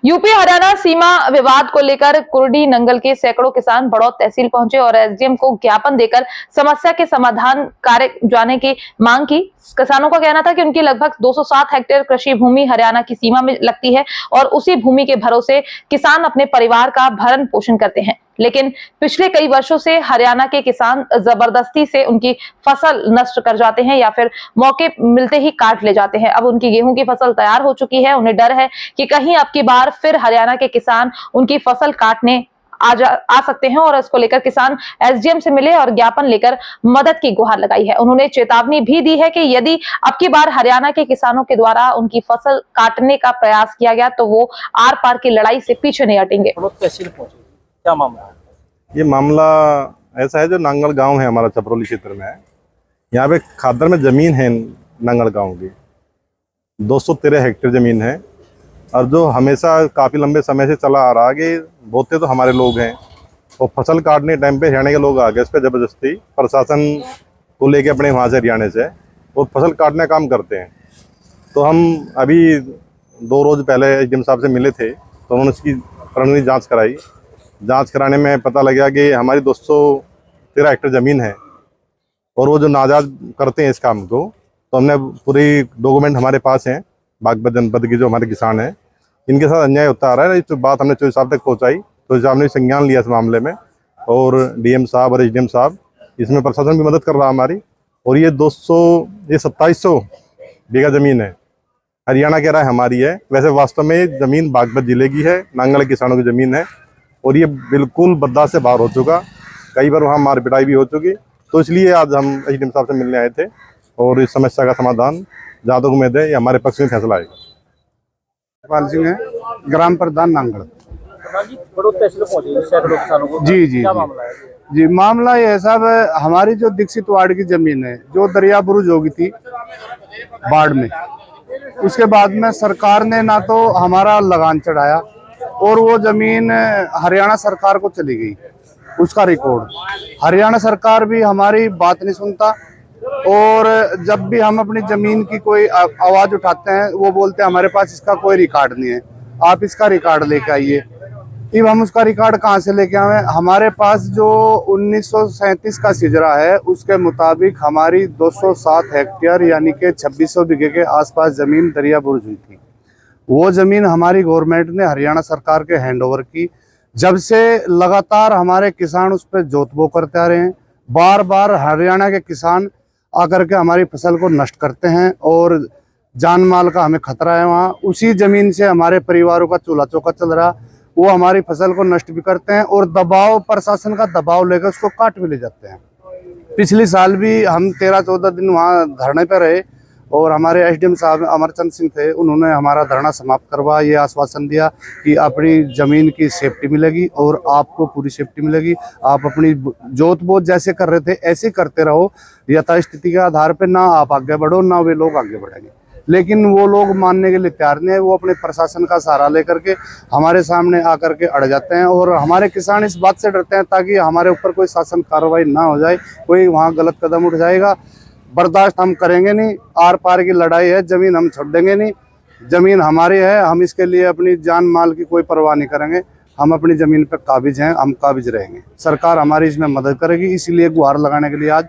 UP Haryana सीमा विवाद को लेकर कुर्डी नंगल के सैकड़ों किसान बड़ौत तहसील पहुंचे और एसडीएम को ज्ञापन देकर समस्या के समाधान कार्य जाने की मांग की। किसानों का कहना था कि उनकी लगभग 207 हेक्टेयर कृषि भूमि हरियाणा की सीमा में लगती है और उसी भूमि के भरोसे किसान अपने परिवार का भरण पोषण करते हैं, लेकिन पिछले कई वर्षों से हरियाणा के किसान जबरदस्ती से उनकी फसल नष्ट कर जाते हैं या फिर मौके मिलते ही काट ले जाते हैं। अब उनकी गेहूं की फसल तैयार हो चुकी है, उन्हें डर है कि कहीं अब की बार फिर हरियाणा के किसान उनकी फसल काटने आ सकते हैं और इसको लेकर किसान एसडीएम से मिले और ज्ञापन लेकर मदद की गुहार लगाई है। उन्होंने चेतावनी भी दी है कि यदि अब की बार हरियाणा के किसानों के द्वारा उनकी फसल काटने का प्रयास किया गया तो वो आर पार की लड़ाई से पीछे नहीं हटेंगे। क्या मामला है? ये मामला ऐसा है, जो नांगल गांव है हमारा चपरोली क्षेत्र में है। यहाँ पे खादर में ज़मीन है नांगल गांव की 213 हेक्टेयर ज़मीन है और जो हमेशा काफ़ी लंबे समय से चला आ रहा है कि बोते तो हमारे लोग हैं और फसल काटने टाइम पे हरियाणा के लोग आ गए इस पर ज़बरदस्ती प्रशासन को लेके अपने वहाँ से हरियाणा से और फसल काटने का काम करते हैं। तो हम अभी 2 रोज़ पहले एसडीएम साहब से मिले थे तो उन्होंने इसकी प्रिलिमिनरी जाँच कराई। जांच कराने में पता लगा कि हमारी 213 हेक्टेयर ज़मीन है और वो जो नाजायज़ करते हैं इस काम को, तो हमने पूरी डॉक्यूमेंट हमारे पास हैं। बागपत जनपद के जो हमारे किसान हैं इनके साथ अन्याय होता आ रहा है। इस बात हमने चौधरी साहब तक पहुंचाई, चौधरी साहब ने संज्ञान लिया इस मामले में और डीएम साहब और एसडीएम साहब, इसमें प्रशासन भी मदद कर रहा है हमारी। और ये 2700 बीघा ज़मीन है, हरियाणा कह रहा है हमारी है, वैसे वास्तव में ये ज़मीन बागपत जिले की है, नांगल किसानों की ज़मीन है और ये बिल्कुल बर्दाश्त से बाहर हो चुका। कई बार वहाँ मार पिटाई भी हो चुकी, तो इसलिए आज हम एसडीएम साहब से मिलने आए थे और इस समस्या का समाधान जहाँ तक उम्मीद है ये हमारे पक्ष में फैसला आएगा। पाल सिंह है, ग्राम प्रधान नांगल। जी जी जी, मामला ये है साहब, हमारी जो दीक्षित वार्ड की जमीन है जो दरिया बुरुज होगी थी बाढ़ में, उसके बाद में सरकार ने ना तो हमारा लगान चढ़ाया और वो जमीन हरियाणा सरकार को चली गई। उसका रिकॉर्ड हरियाणा सरकार भी हमारी बात नहीं सुनता और जब भी हम अपनी जमीन की कोई आवाज उठाते हैं वो बोलते हैं हमारे पास इसका कोई रिकॉर्ड नहीं है, आप इसका रिकॉर्ड लेके आइए। अब हम उसका रिकॉर्ड कहाँ से लेके आए? हमारे पास जो 1937 का सिजरा है उसके मुताबिक हमारी 207 हेक्टेयर यानी कि 2600 बीघे के आसपास जमीन दरिया बुर्ज हुई थी। वो जमीन हमारी गवर्नमेंट ने हरियाणा सरकार के हैंडओवर की। जब से लगातार हमारे किसान उस पर जोतबो करते आ रहे हैं, बार बार हरियाणा के किसान आकर के हमारी फसल को नष्ट करते हैं और जान माल का हमें खतरा है। वहाँ उसी जमीन से हमारे परिवारों का चूल्हा चौका चल रहा, वो हमारी फसल को नष्ट भी करते हैं और दबाव, प्रशासन का दबाव लेकर उसको काट भी ले जाते हैं। पिछले साल भी हम 13-14 दिन वहाँ धरने पर रहे और हमारे एसडीएम साहब अमरचंद सिंह थे, उन्होंने हमारा धरना समाप्त करवा ये आश्वासन दिया कि अपनी ज़मीन की सेफ्टी मिलेगी और आपको पूरी सेफ्टी मिलेगी। आप अपनी जोत बोत जैसे कर रहे थे ऐसे करते रहो, यथास्थिति के आधार पर ना आप आगे बढ़ो ना वे लोग आगे बढ़ेंगे। लेकिन वो लोग मानने के लिए तैयार नहीं है, वो अपने प्रशासन का सहारा लेकर के हमारे सामने आकर के अड़ जाते हैं और हमारे किसान इस बात से डरते हैं ताकि हमारे ऊपर कोई शासन कार्रवाई ना हो जाए, कोई वहाँ गलत कदम उठ जाएगा। बर्दाश्त हम करेंगे नहीं, आर पार की लड़ाई है, जमीन हम छोड़ देंगे नहीं, जमीन हमारी है, हम इसके लिए अपनी जान माल की कोई परवाह नहीं करेंगे। हम अपनी जमीन पर काबिज हैं, हम काबिज रहेंगे। सरकार हमारी इसमें मदद करेगी, इसीलिए गुहार लगाने के लिए आज